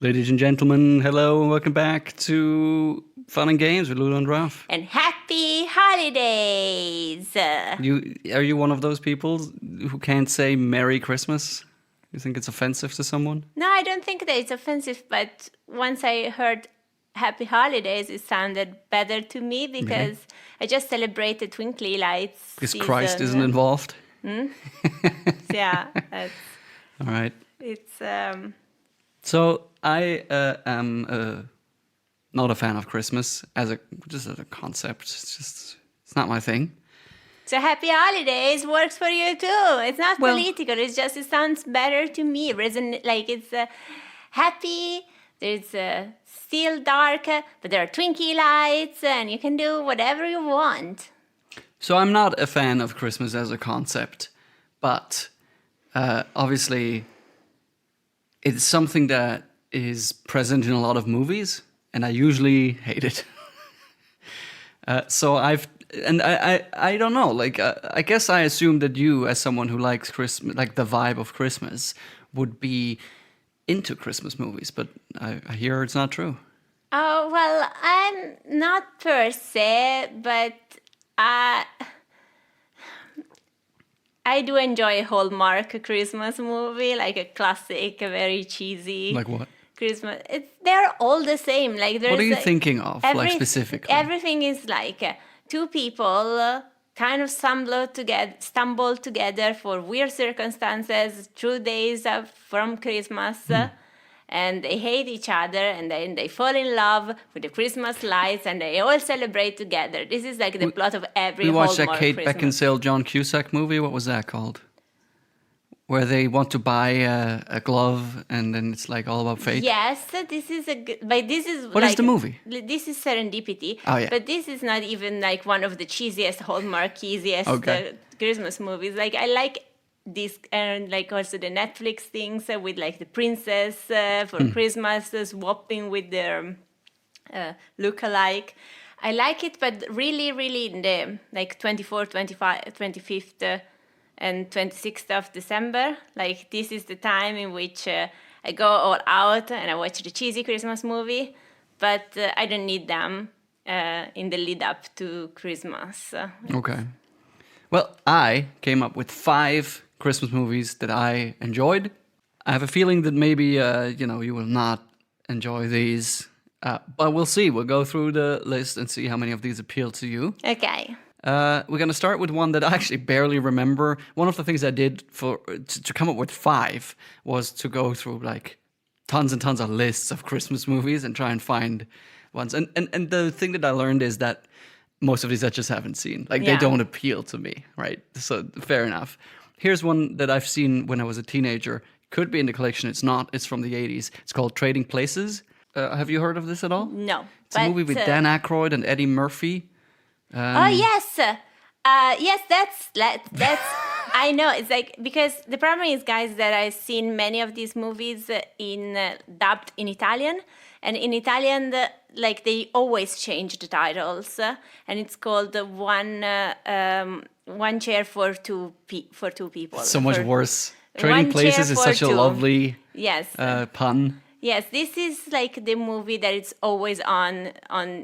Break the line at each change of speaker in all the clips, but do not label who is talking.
Ladies and gentlemen, hello and welcome back to Fun and Games with Ludo and Raph.
And happy holidays!
Are you one of those people who can't say Merry Christmas? You think it's offensive to someone?
No, I don't think that it's offensive, but once I heard happy holidays, it sounded better to me because I just celebrated Twinkly Lights.
Because
season.
Christ isn't involved?
Yeah, that's,
All right.
it's...
So I am not a fan of Christmas just as a concept. It's not my thing.
So happy holidays works for you too. It's not political. It's just it sounds better to me. Like it's happy. There's still dark, but there are twinkly lights, and you can do whatever you want.
So I'm not a fan of Christmas as a concept, but obviously it's something that is present in a lot of movies, and I usually hate it. I don't know. Like I guess I assume that you, as someone who likes Christmas, like the vibe of Christmas, would be into Christmas movies. But I hear it's not true.
Oh well, I'm not per se, but I do enjoy a Hallmark Christmas movie, like a classic, a very cheesy.
Like what?
Christmas. They're all the same. Like there's.
What are you thinking of, like specifically?
Everything is like two people kind of stumble together for weird circumstances, 2 days from Christmas. And they hate each other, and then they fall in love with the Christmas lights, and they all celebrate together. This is like the plot of every
We watched that
Hallmark
Kate
Christmas.
Beckinsale, John Cusack movie. What was that called? Where they want to buy a glove, and then it's like all about fate.
Yes, this is a good. But this is
What is the movie?
This is Serendipity.
Oh, yeah.
But this is not even like one of the cheesiest Hallmark easiest Christmas movies. Like I like this, and like also the Netflix things with like the princess for Christmas swapping with their look-alike. I like it, but really in the like 24th, 25th, 25th and 26th of December, like this is the time in which I go all out and I watch the cheesy Christmas movie, but I don't need them in the lead up to Christmas.
Okay. Well, I came up with 5 Christmas movies that I enjoyed. I have a feeling that maybe you will not enjoy these, but we'll see. We'll go through the list and see how many of these appeal to you.
Okay.
We're going to start with one that I actually barely remember. One of the things I did to come up with 5 was to go through like tons and tons of lists of Christmas movies and try and find ones. And the thing that I learned is that most of these I just haven't seen. Like they don't appeal to me, right? So fair enough. Here's one that I've seen when I was a teenager. Could be in the collection. It's not. It's from the 80s. It's called Trading Places. Have you heard of this at all?
No.
It's a movie with Dan Aykroyd and Eddie Murphy.
Oh yes, yes. That's. I know. It's like because the problem is, guys, that I've seen many of these movies dubbed in Italian, and in Italian, like they always change the titles, and it's called one chair for two people.
So much worse. Trading Places is such a lovely pun.
Yes, this is like the movie that it's always on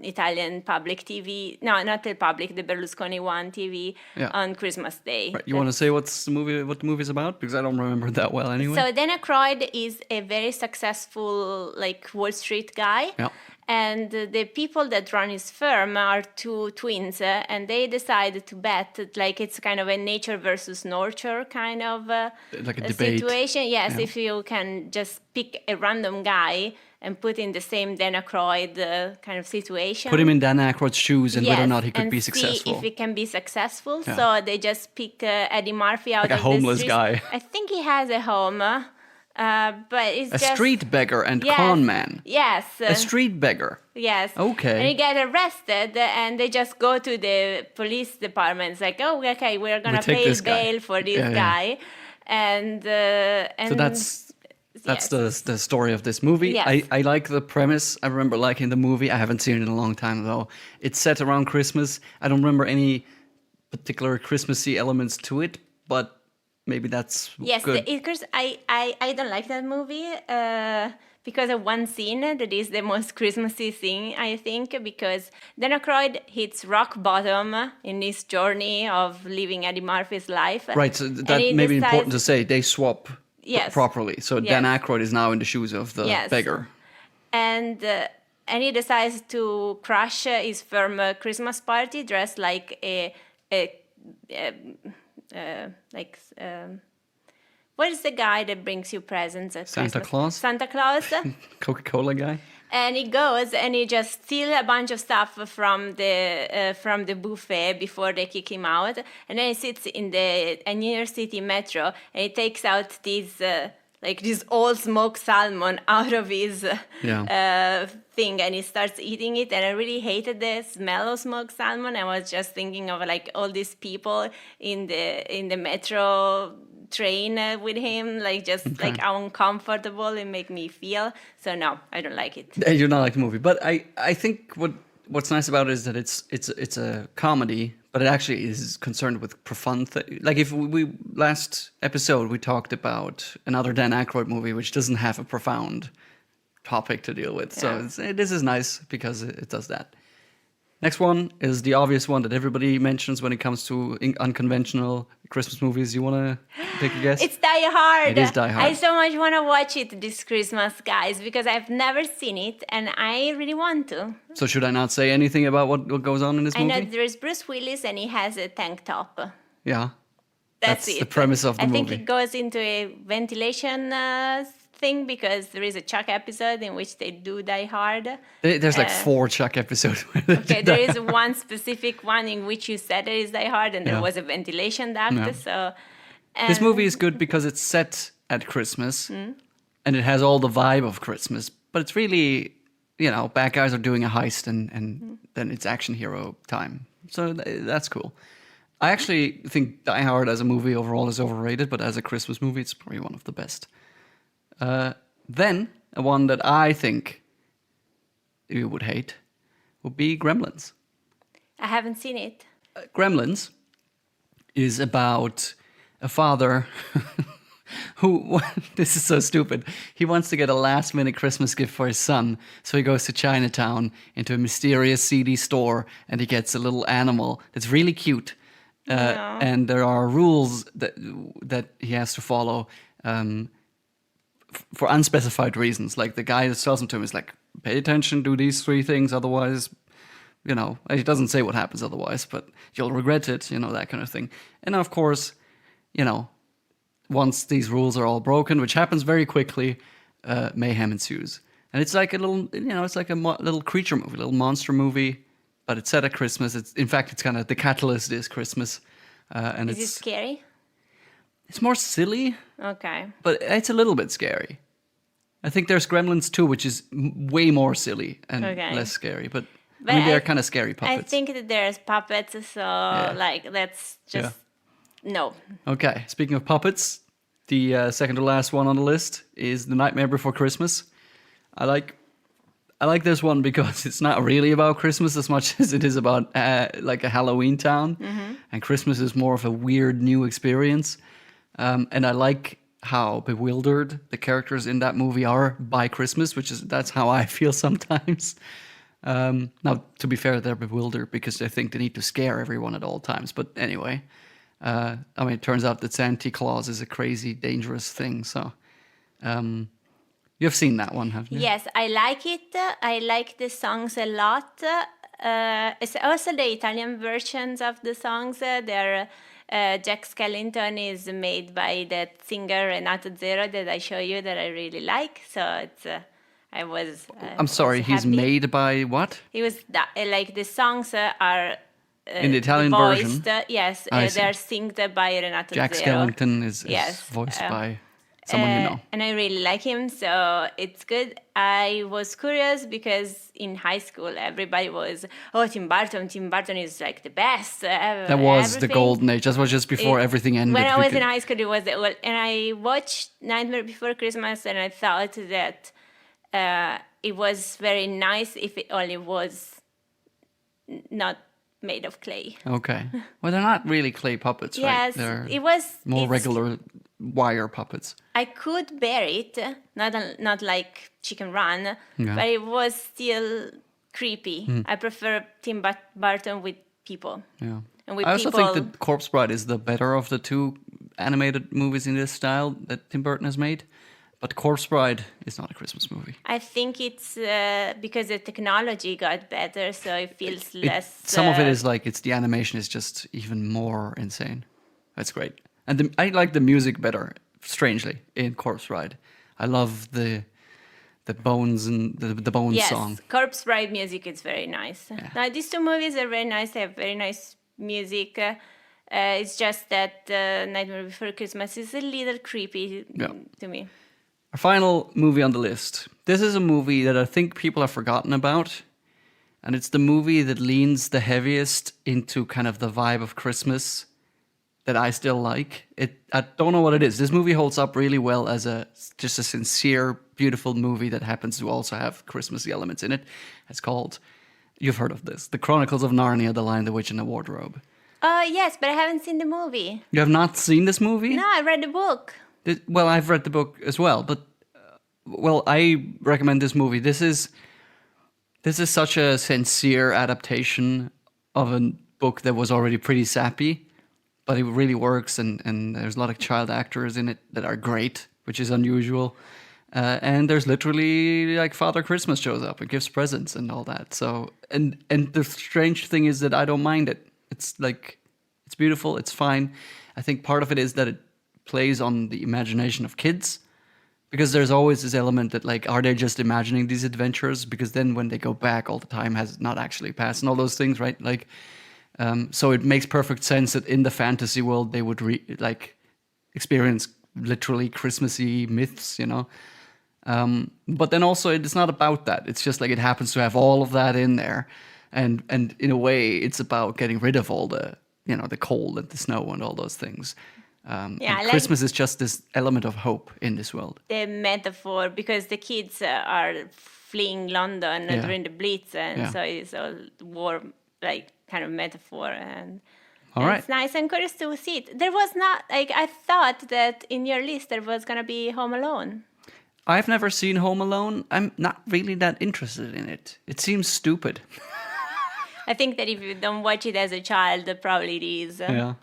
Italian public TV. No, not the public, the Berlusconi One TV on Christmas Day.
Right. You want to say what the movie is about? Because I don't remember it that well anyway.
So Dan Aykroyd is a very successful like Wall Street guy.
Yeah.
And the people that run his firm are two twins, and they decide to bet like it's kind of a nature versus nurture kind of
like a debate
situation. Yes, if you can just pick a random guy and put in the same Dan Aykroyd kind of situation.
Put him in Dan Aykroyd's shoes and whether or not he could be
see
successful.
if he can be successful.
Yeah.
So they just pick Eddie Murphy out
like
of
a homeless
the
guy.
I think he has a home. But it's
a
just
street beggar and con man.
Yes.
A street beggar.
Yes.
Okay.
And he get arrested, and they just go to the police department. It's like, oh, okay, we're gonna pay bail for this guy, and
so that's the story of this movie.
Yes.
I like the premise. I remember liking the movie. I haven't seen it in a long time though. It's set around Christmas. I don't remember any particular Christmassy elements to it, but maybe that's good.
Yes, I don't like that movie because of one scene that is the most Christmassy thing, I think, because Dan Aykroyd hits rock bottom in his journey of living Eddie Murphy's life.
Right, so that may be important to say. They swap properly. So Dan Aykroyd is now in the shoes of the beggar.
And he decides to crash his firm Christmas party dressed like what is the guy that brings you presents at
Santa
Christmas?
Claus?
Santa Claus.
Coca-Cola guy?
And he goes and he just steals a bunch of stuff from the buffet before they kick him out. And then he sits in the New York City metro and he takes out these this old smoked salmon out of his thing, and he starts eating it. And I really hated the smell of smoked salmon. I was just thinking of like all these people in the metro train with him, like how uncomfortable it made me feel. So no, I don't like it.
You do not like the movie, but I think what's nice about it is that it's a comedy, but it actually is concerned with profound like if we last episode we talked about another Dan Aykroyd movie which doesn't have a profound topic to deal with. So this is nice because it does that. Next one is the obvious one that everybody mentions when it comes to unconventional Christmas movies. You want to take a guess?
It's Die Hard.
It is Die Hard.
I so much want to watch it this Christmas, guys, because I've never seen it and I really want to.
So should I not say anything about what goes on in this movie?
I know there's Bruce Willis and he has a tank top.
Yeah.
That's it.
The premise of the movie.
I think it goes into a ventilation thing because there is a Chuck episode in which they do Die Hard.
There's like 4 Chuck episodes.
Okay, there is one specific one in which you said it is Die Hard and there was a ventilation duct.
Yeah.
So
this movie is good because it's set at Christmas and it has all the vibe of Christmas, but it's really, bad guys are doing a heist and then it's action hero time. So that's cool. I actually think Die Hard as a movie overall is overrated, but as a Christmas movie, it's probably one of the best. Then, one that I think you would hate would be Gremlins.
I haven't seen it.
Gremlins is about a father who, this is so stupid, he wants to get a last-minute Christmas gift for his son, so he goes to Chinatown into a mysterious seedy store, and he gets a little animal that's really cute. And there are rules that he has to follow for unspecified reasons. Like the guy that sells them to him is like, pay attention, do these 3 things, otherwise, he doesn't say what happens otherwise, but you'll regret it, that kind of thing. And of course, once these rules are all broken, which happens very quickly, mayhem ensues. And it's like a little, it's like a little creature movie, a little monster movie, but it's set at Christmas. In fact, it's kind of, the catalyst is Christmas. And
is it scary?
It's more silly.
Okay.
But it's a little bit scary. I think there's Gremlins 2, which is way more silly and less scary. But I mean, they're kind of scary puppets.
I think that there's puppets, so that's just no.
Okay, speaking of puppets, the second to last one on the list is The Nightmare Before Christmas. I like this one because it's not really about Christmas as much as it is about like a Halloween town. Mm-hmm. And Christmas is more of a weird new experience. And I like how bewildered the characters in that movie are by Christmas, that's how I feel sometimes. Now, to be fair, they're bewildered because they think they need to scare everyone at all times. But anyway, it turns out that Santa Claus is a crazy, dangerous thing. So you've seen that one, haven't you?
Yes, I like it. I like the songs a lot. It's also the Italian versions of the songs. They're Jack Skellington is made by that singer Renato Zero that I show you that I really like. So it's
I'm sorry, he's made by what?
He was like the songs are
in the Italian version.
Yes, they're synced by Renato
Jack
Zero.
Skellington is voiced by someone you know.
And I really like him, so it's good. I was curious because in high school everybody was, Tim Burton is like the best.
That was the golden age. That was just before everything ended.
When I was in high school, it was and I watched Nightmare Before Christmas, and I thought that it was very nice if it only was not made of clay.
Okay. Well, they're not really clay puppets, right?
Yes, it was
more regular wire puppets.
I could bear it, not like Chicken Run,
Yeah.
but it was still creepy. I prefer Tim Burton with people.
Yeah.
And with
I also
people,
think that Corpse Bride is the better of the two animated movies in this style that Tim Burton has made. But Corpse Bride is not a Christmas movie.
I think it's because the technology got better, so it feels less.
Some of it is like the animation is just even more insane. That's great. And I like the music better, strangely, in Corpse Bride. I love the bones and the bones
yes,
song.
Corpse Bride music is very nice.
Yeah.
Now, these two movies are very nice. They have very nice music. It's just that Nightmare Before Christmas is a little creepy to me.
Our final movie on the list. This is a movie that I think people have forgotten about. And it's the movie that leans the heaviest into kind of the vibe of Christmas that I still like. I don't know what it is. This movie holds up really well as just a sincere, beautiful movie that happens to also have Christmassy elements in it. It's called, you've heard of this, The Chronicles of Narnia, The Lion, the Witch, and the Wardrobe.
Yes, but I haven't seen the movie.
You have not seen this movie?
No, I read the book.
Well, I've read the book as well, but I recommend this movie. This is such a sincere adaptation of a book that was already pretty sappy, but it really works, and there's a lot of child actors in it that are great, which is unusual. And there's literally like Father Christmas shows up and gives presents and all that. So and the strange thing is that I don't mind it. It's like it's beautiful, it's fine. I think part of it is that it plays on the imagination of kids, because there's always this element that like, are they just imagining these adventures? Because then when they go back, all the time has not actually passed and all those things, right? Like, so it makes perfect sense that in the fantasy world they would experience literally Christmassy myths, you know. But then also it's not about that. It's just like it happens to have all of that in there, and in a way it's about getting rid of all the the cold and the snow and all those things. And Christmas is just this element of hope in this world.
The metaphor, because the kids are fleeing London during the Blitz, and so it's all war, like kind of metaphor, and it's nice and curious to see it. There was not like I thought that in your list there was gonna be Home Alone.
I've never seen Home Alone. I'm not really that interested in it. It seems stupid.
I think that if you don't watch it as a child, probably it is.
Yeah.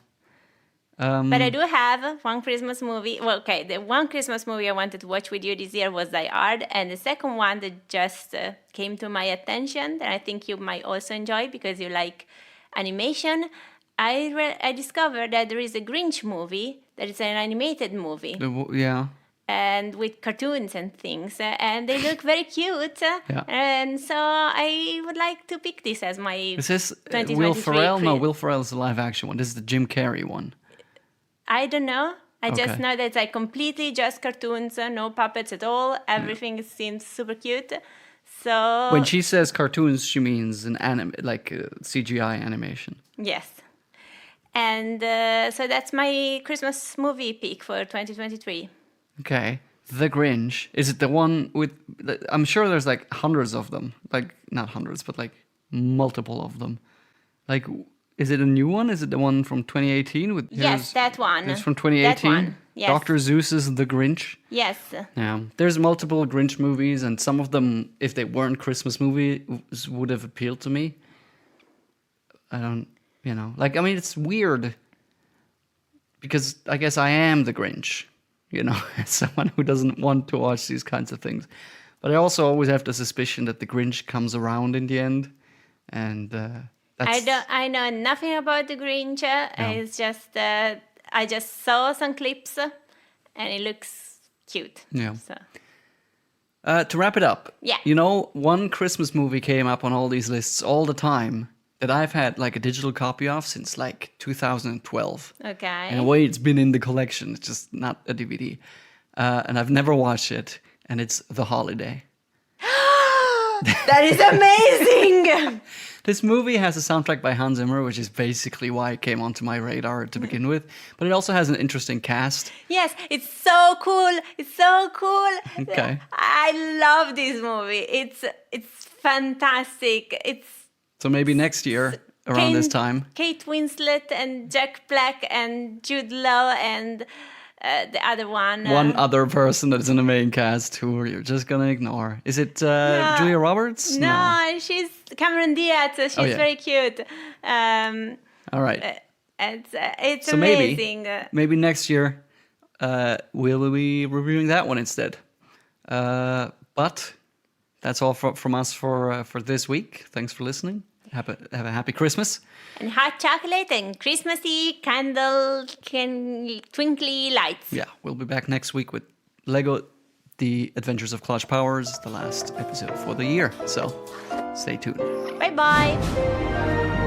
But I do have one Christmas movie. Well, okay, the one Christmas movie I wanted to watch with you this year was Die Hard, and the second one that just came to my attention that I think you might also enjoy because you like animation. I discovered that there is a Grinch movie that is an animated movie.
Yeah.
And with cartoons and things, and they look very cute. And so I would like to pick this as my.
Is this
2023
Will Ferrell? No, Will Ferrell is the live action one. This is the Jim Carrey one.
I don't know. I just know that it's like completely just cartoons, no puppets at all. Everything seems super cute. So
when she says cartoons, she means an CGI animation.
Yes. And so that's my Christmas movie pick for 2023.
Okay. The Grinch. Is it the one with... I'm sure there's like hundreds of them. Like, not hundreds, but like multiple of them. Like, is it a new one? Is it the one from 2018?
Yes, that one.
It's from 2018?
That one, yes.
Dr. Seuss's The Grinch?
Yes.
Yeah. There's multiple Grinch movies, and some of them, if they weren't Christmas movies, would have appealed to me. I don't... Like, I mean, it's weird. Because I guess I am the Grinch. As someone who doesn't want to watch these kinds of things. But I also always have the suspicion that the Grinch comes around in the end. And that's...
I know nothing about the Grinch. It's just I just saw some clips and it looks cute.
Yeah.
So.
To wrap it up.
Yeah.
One Christmas movie came up on all these lists all the time that I've had like a digital copy of since like 2012.
Okay.
In a way, it's been in the collection. It's just not a DVD. And I've never watched it. And it's The Holiday.
That is amazing!
This movie has a soundtrack by Hans Zimmer, which is basically why it came onto my radar to begin with. But it also has an interesting cast.
Yes, it's so cool. It's so cool.
Okay.
I love this movie. It's fantastic.
So maybe next year, around this time.
Kate Winslet and Jack Black and Jude Law and the other one.
One other person that is in the main cast who you're just gonna ignore. Is it Julia Roberts?
No, she's Cameron Diaz. She's very cute.
All right.
It's
So
amazing.
maybe next year we'll be reviewing that one instead. But that's all from us for this week. Thanks for listening. Have a happy Christmas.
And hot chocolate and Christmassy candle twinkly lights.
Yeah, we'll be back next week with Lego The Adventures of Clutch Powers, the last episode for the year. So stay tuned.
Bye-bye.